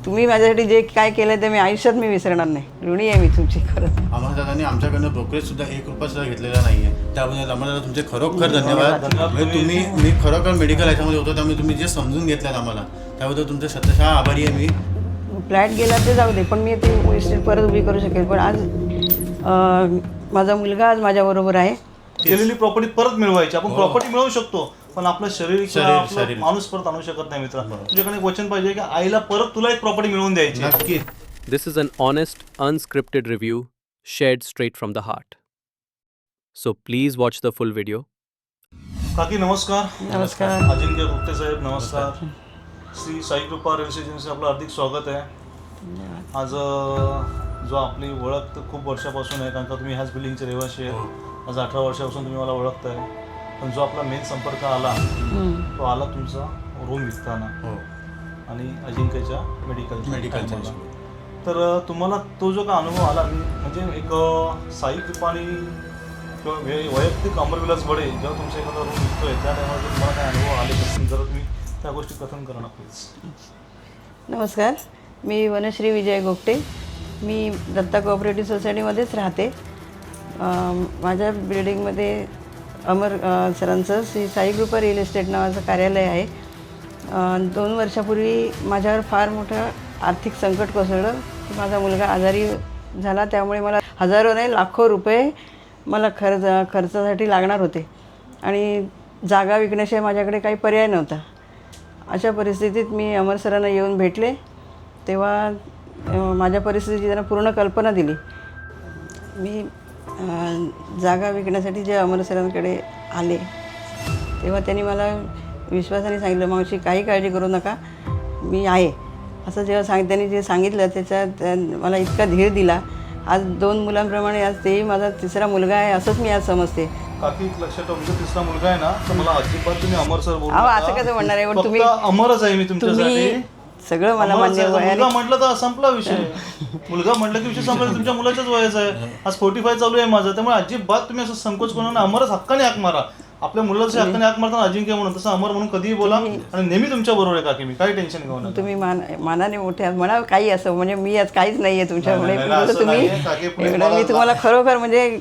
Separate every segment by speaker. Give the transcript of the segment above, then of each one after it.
Speaker 1: तुम्ही माझ्यासाठी जे काय केलं ते मी आयुष्यात विसरणार नाही. ऋणी आहे मी तुमची खरंच.
Speaker 2: अमरदादांनी आमच्याकडनं ब्रोकरेज सुद्धा 1 रुपया सुद्धा घेतलेला नाहीये. त्याबद्दल अमरदादा तुमचे खरोखर धन्यवाद. म्हणजे मी खरोखर मेडिकल याच्यामध्ये होतो, त्यामुळे तुम्ही जे समजून घेतल्यात आम्हाला त्याबद्दल तुमचे शतशः आभारी आहे मी.
Speaker 1: फ्लॅट गेला ते जाऊ दे, पण मी ती इस्टेट परत उभी करू शकेल. पण आज माझा मुलगा आज माझ्याबरोबर आहे.
Speaker 3: गेलेली प्रॉपर्टी परत मिळवायची. आपण प्रॉपर्टी मिळवू शकतो, पण आपलं शरीर माणूस परत आणू शकत नाही. मित्र, तुझ्याकडे एक वचन पाहिजे की आईला परत तुला एक प्रॉपर्टी मिळवून द्यायची.
Speaker 2: नक्की.
Speaker 4: This is an honest, unscripted review shared straight from the heart. So please watch the full video.
Speaker 3: काकी नमस्कार.
Speaker 1: नमस्कार.
Speaker 3: अजिंक्य गुप्ते साहेब नमस्कार. श्री साई कृपा रेल्वे एजन्सी आपलं हार्दिक स्वागत आहे. आज जो आपली ओळख तर खूप वर्षापासून आहे, कारण का तुम्ही ह्याच बिल्डिंगचे रहिवासी आहेत. आज 18 वर्षापासून तुम्ही मला ओळखताय. पण जो आपला मेन संपर्क आला तो आला तुमचा रूम विकताना आणि अजिंक्यच्या मेडिकलच्या. तर तुम्हाला तो जो काय अनुभव आला, म्हणजे एक साई कृपाणी किंवा वैयक्तिक अमरविलास बडे जेव्हा तुमचा एखादा रूम विकतोय त्या टायमाला तुम्हाला काय अनुभव आले असेल, जरा तुम्ही त्या गोष्टी कथन करा ना प्लीज.
Speaker 1: नमस्कार, मी वनश्री विजय गोगटे. मी दत्ता कोऑपरेटिव्ह सोसायटीमध्येच राहते. माझ्या बिल्डिंगमध्ये अमर सरांचं श्री साई कृपा रिअल इस्टेट नावाचं कार्यालय आहे. 2 वर्षापूर्वी माझ्यावर फार मोठं आर्थिक संकट कोसळलं. माझा मुलगा आजारी झाला, त्यामुळे मला हजारो नाही लाखो रुपये मला खर्चासाठी लागणार होते आणि जागा विकण्याशिवाय माझ्याकडे काही पर्याय नव्हता. अशा परिस्थितीत मी अमर सरांना येऊन भेटले. तेव्हा माझ्या परिस्थितीची त्यांना पूर्ण कल्पना दिली. मी जागा विकण्यासाठी जे अमर सरांकडे आले तेव्हा त्यांनी मला विश्वासाने सांगितलं, मावशी काही काळजी करू नका, मी आहे असं जेव्हा त्यांनी जे सांगितलं त्याच्यात मला इतका धीर दिला. आज 2 मुलांप्रमाणे आज तेही माझा 3रा मुलगा आहे असंच मी आज समजते.
Speaker 3: काकी लक्षात ठेवा, तुमचा 3रा मुलगा आहे ना, तर मला अजिबात तुम्ही अमर सर बोलू
Speaker 1: अहो असं कसं म्हणणार आहे, पण तुम्ही
Speaker 3: अमरच आहे मी तुमच्यासाठी.
Speaker 1: सगळं मला मान्य आहे.
Speaker 3: मुलगा म्हटलं तर संपला विषय. मुलगा म्हटलं की विषय संपला. तुमच्या मुलाच्याच वयाचा आहे. आज 45 चालू आहे माझं, त्यामुळे अजिबात तुम्ही असं संकोच करू नका. अमरच हक्काने हाक मारा. आपल्या मुलाच्या हक्काने हाक मारताना अजिंक्य म्हणून तसं अमर म्हणून कधीही बोला आणि नेहमी तुमच्या बरोबर आहे काकी. मी काही टेन्शन घेऊ नका.
Speaker 1: तुम्ही मानाने मोठे आहात म्हणा, काही असं म्हणजे मी आज काहीच नाही आहे तुमच्यामुळे. मी तुम्हाला खरोखर म्हणजे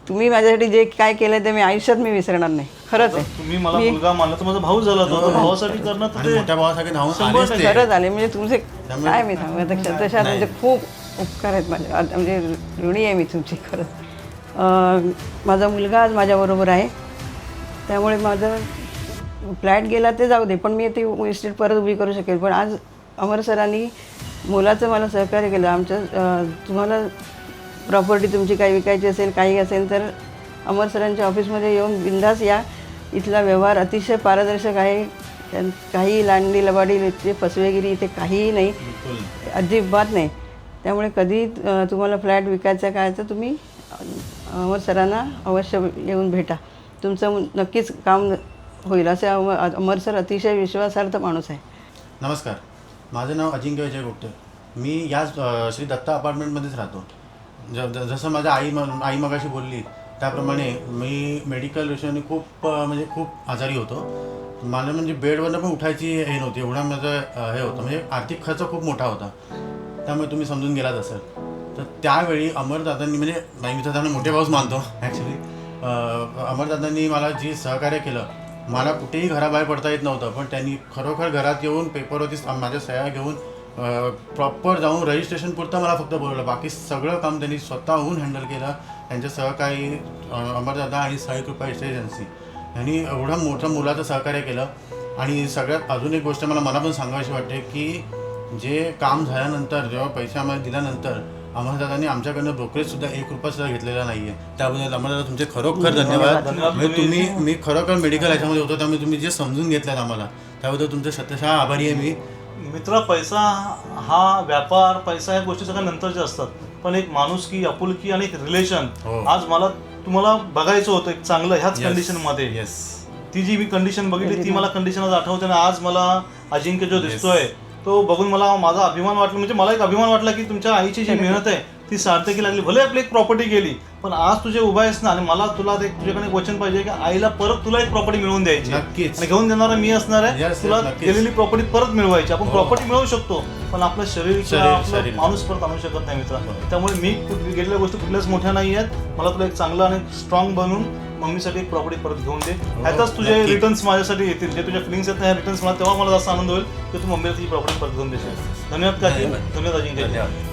Speaker 1: तुम्ही माझ्यासाठी जे काय केलं ते मी आयुष्यात विसरणार नाही. खरंच आहे.
Speaker 3: तुम्ही मला मुलगा मानला तर माझा भाऊ झाला होता. भावासाठी करणं तर
Speaker 2: मोठ्या भावासाठी धावून
Speaker 1: खरंच आले. म्हणजे तुमचे काय मी सांगू तशा म्हणजे खूप उपकार आहेत माझे. म्हणजे ऋणी आहे मी तुमची खरंच. माझा मुलगा आज माझ्याबरोबर आहे, त्यामुळे माझं फ्लॅट गेला ते जाऊ दे, पण मी ती इस्टेट परत उभी करू शकेल. पण आज अमर सरांनी मुलाचं मला सहकार्य केलं. तुम्हाला प्रॉपर्टी तुमची काही विकायची असेल काही असेल तर अमर सरांच्या ऑफिसमध्ये येऊन बिंदास या. इथला व्यवहार अतिशय पारदर्शक आहे. काही लांडी लबाडी फसवेगिरी इथे काहीही नाही, अजिबात नाही. त्यामुळे कधी तुम्हाला फ्लॅट विकायचा काय तर तुम्ही अमर सरांना अवश्य येऊन भेटा. तुमचं नक्कीच काम होईल. असे अमर सर अतिशय विश्वासार्थ माणूस आहे.
Speaker 2: नमस्कार, माझं नाव अजिंक्य विजय गोगटे. मी याच श्री दत्ता अपार्टमेंटमध्येच राहतो. जसं माझ्या आई मगाशी बोलली त्याप्रमाणे मी मेडिकल विषयाने खूप आजारी होतो. मला म्हणजे बेडवरनं पण उठायची हे नव्हती, एवढा माझं हे होतं. म्हणजे आर्थिक खर्च खूप मोठा होता, त्यामुळे तुम्ही समजून गेलात असेल. तर त्यावेळी अमरदादांनी, म्हणजे मी तर त्यांना मोठे भाऊच मानतो ॲक्च्युली, अमरदादांनी मला जी सहकार्य केलं. मला कुठेही घराबाहेर पडता येत नव्हतं, पण त्यांनी खरोखर घरात येऊन पेपरवरती माझ्या सह्या घेऊन प्रॉपर जाऊन रजिस्ट्रेशन पुरतं मला फक्त बोलवलं. बाकी सगळं काम त्यांनी स्वतःहून हँडल केलं. त्यांच्या सहकारी अमरदादा आणि साई कृपा एजन्सी यांनी एवढं मोठं मुलाचं सहकार्य केलं. आणि सगळ्यात अजून एक गोष्ट मला मनापासून सांगावीशी वाटते की जे काम झाल्यानंतर जेव्हा पैसे आम्हाला दिल्यानंतर अमरदादांनी आमच्याकडनं ब्रोकरेज सुद्धा 1 रुपया सुद्धा घेतलेला नाही आहे. त्याबद्दल अमरदादा तुमचे खरोखर धन्यवाद. म्हणजे मी खरोखर मेडिकल याच्यामध्ये होतो, त्यामुळे तुम्ही जे समजून घेतल्यात आम्हाला त्याबद्दल तुमचे शतशः आभारी आहे मी.
Speaker 3: मित्रा, पैसा हा व्यापार, पैसा ह्या गोष्टी सगळ्या नंतरच्या असतात, पण एक माणुसकी, आपुलकी आणि एक रिलेशन. आज मला तुम्हाला बघायचं होतं एक चांगलं ह्याच कंडिशन मध्ये. ती जी मी कंडिशन बघितली ती मला कंडिशन आज आठवते ना. आज मला अजिंक्य जो दिसतोय तो बघून मला माझा अभिमान वाटला, म्हणजे मला एक अभिमान वाटला की तुमच्या आईची जी मेहनत आहे ती सार्थकी लागली. भले आपली एक प्रॉपर्टी गेली, पण आज तुझे उभा आहेस ना, आणि मला तुला तुझ्याकडे एक वचन पाहिजे की आईला परत तुला एक प्रॉपर्टी मिळवून द्यायची,
Speaker 2: नक्कीच.
Speaker 3: आणि घेऊन देणारा मी असणार आहे.
Speaker 2: Yes,
Speaker 3: तुला
Speaker 2: नक्कीच.
Speaker 3: गेलेली प्रॉपर्टी परत मिळवायची. आपण
Speaker 2: हो.
Speaker 3: प्रॉपर्टी मिळवू शकतो, पण आपलं शरीर किंवा आपलं
Speaker 2: शरीर.
Speaker 3: माणूस परत आणू शकत नाही मित्र. त्यामुळे मी गेलेल्या गोष्टी कुठल्याच मोठ्या नाही आहेत. मला तुला एक चांगलं आणि स्ट्रॉंग बनवून मम्मीसाठी एक प्रॉपर्टी परत घेऊन दे. ह्याचाच तुझे
Speaker 2: नक्की.
Speaker 3: रिटर्न्स माझ्यासाठी येतील, जे तुझ्या फिलिंग्स आहेत ना, ह्या रिटर्न्स मला तेव्हा मला जास्त आनंद होईल की तू मम्मीला तुझी प्रॉपर्टी परत घेऊन देशील. धन्यवाद काकी,
Speaker 2: धन्यवाद.
Speaker 3: धन्यवाद अजिंक्य.
Speaker 2: धन्यवाद.